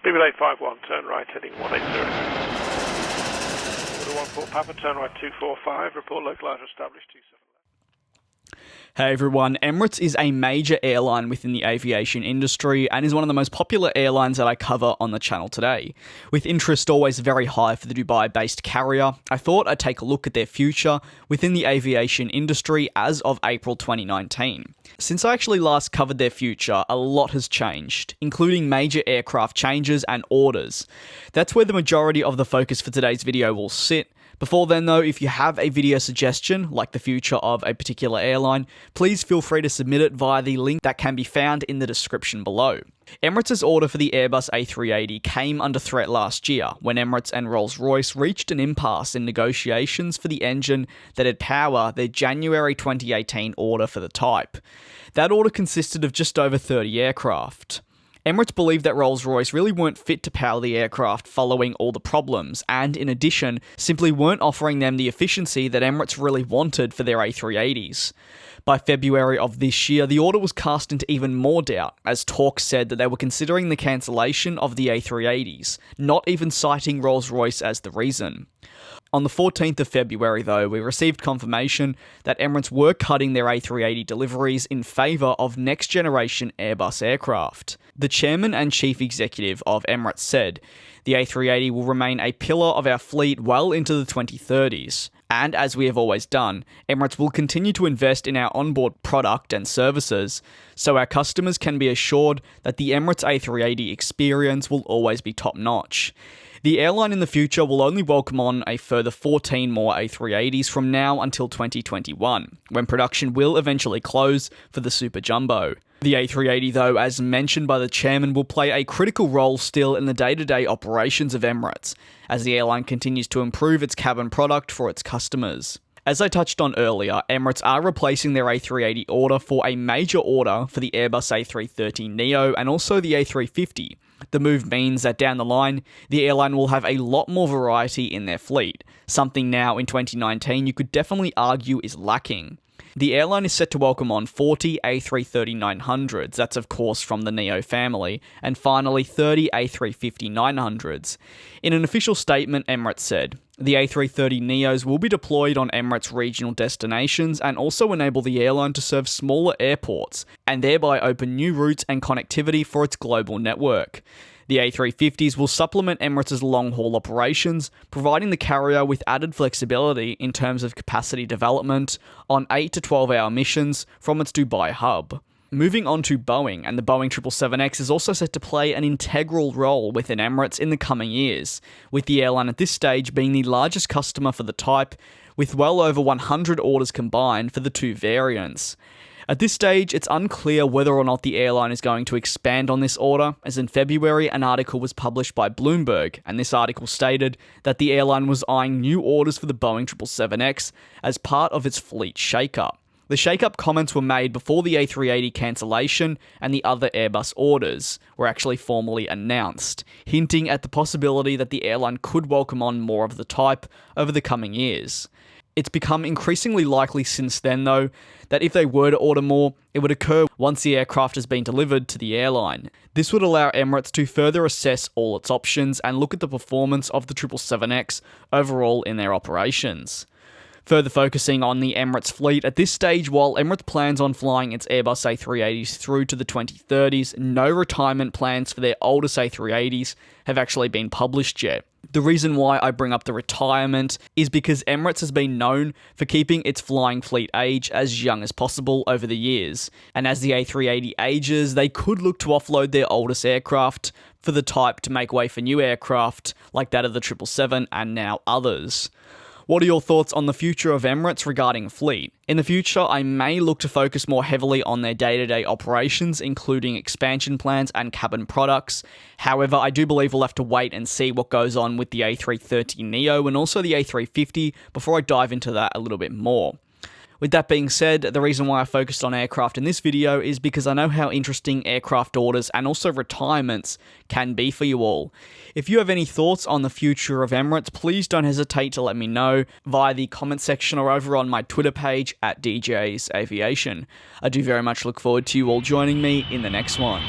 BB851, turn right, heading 180. Order 14 Papa, turn right 245, report localizer established 27. Hey everyone, Emirates is a major airline within the aviation industry and is one of the most popular airlines that I cover on the channel today. With interest always very high for the Dubai-based carrier, I thought I'd take a look at their future within the aviation industry as of April 2019. Since I actually last covered their future, a lot has changed, including major aircraft changes and orders. That's where the majority of the focus for today's video will sit. Before then though, if you have a video suggestion, like the future of a particular airline, please feel free to submit it via the link that can be found in the description below. Emirates' order for the Airbus A380 came under threat last year, when Emirates and Rolls-Royce reached an impasse in negotiations for the engine that'd power their January 2018 order for the type. That order consisted of just over 30 aircraft. Emirates believed that Rolls-Royce really weren't fit to power the aircraft following all the problems, and in addition, simply weren't offering them the efficiency that Emirates really wanted for their A380s. By February of this year, the order was cast into even more doubt, as talks said that they were considering the cancellation of the A380s, not even citing Rolls-Royce as the reason. On the 14th of February though, we received confirmation that Emirates were cutting their A380 deliveries in favour of next generation Airbus aircraft. The chairman and chief executive of Emirates said, "The A380 will remain a pillar of our fleet well into the 2030s. And as we have always done, Emirates will continue to invest in our onboard product and services, so our customers can be assured that the Emirates A380 experience will always be top-notch." The airline in the future will only welcome on a further 14 more A380s from now until 2021, when production will eventually close for the Super Jumbo. The A380 though, as mentioned by the chairman, will play a critical role still in the day-to-day operations of Emirates, as the airline continues to improve its cabin product for its customers. As I touched on earlier, Emirates are replacing their A380 order for a major order for the Airbus A330neo and also the A350. The move means that down the line, the airline will have a lot more variety in their fleet, something now in 2019 you could definitely argue is lacking. The airline is set to welcome on 40 A330-900s, that's of course from the Neo family, and finally 30 A350-900s. In an official statement, Emirates said, "The A330neos will be deployed on Emirates regional destinations and also enable the airline to serve smaller airports, and thereby open new routes and connectivity for its global network. The A350s will supplement Emirates' long-haul operations, providing the carrier with added flexibility in terms of capacity development on 8 to 12-hour missions from its Dubai hub." Moving on to Boeing, and the Boeing 777X is also set to play an integral role within Emirates in the coming years, with the airline at this stage being the largest customer for the type, with well over 100 orders combined for the two variants. At this stage, it's unclear whether or not the airline is going to expand on this order, as in February an article was published by Bloomberg, and this article stated that the airline was eyeing new orders for the Boeing 777X as part of its fleet shakeup. The shake-up comments were made before the A380 cancellation and the other Airbus orders were actually formally announced, hinting at the possibility that the airline could welcome on more of the type over the coming years. It's become increasingly likely since then, though, that if they were to order more, it would occur once the aircraft has been delivered to the airline. This would allow Emirates to further assess all its options and look at the performance of the 777X overall in their operations. Further focusing on the Emirates fleet, at this stage, while Emirates plans on flying its Airbus A380s through to the 2030s, no retirement plans for their oldest A380s have actually been published yet. The reason why I bring up the retirement is because Emirates has been known for keeping its flying fleet age as young as possible over the years, and as the A380 ages, they could look to offload their oldest aircraft for the type to make way for new aircraft like that of the 777 and now others. What are your thoughts on the future of Emirates regarding fleet? In the future, I may look to focus more heavily on their day-to-day operations, including expansion plans and cabin products. However, I do believe we'll have to wait and see what goes on with the A330neo and also the A350 before I dive into that a little bit more. With that being said, the reason why I focused on aircraft in this video is because I know how interesting aircraft orders and also retirements can be for you all. If you have any thoughts on the future of Emirates, please don't hesitate to let me know via the comment section or over on my Twitter page at DJ's Aviation. I do very much look forward to you all joining me in the next one.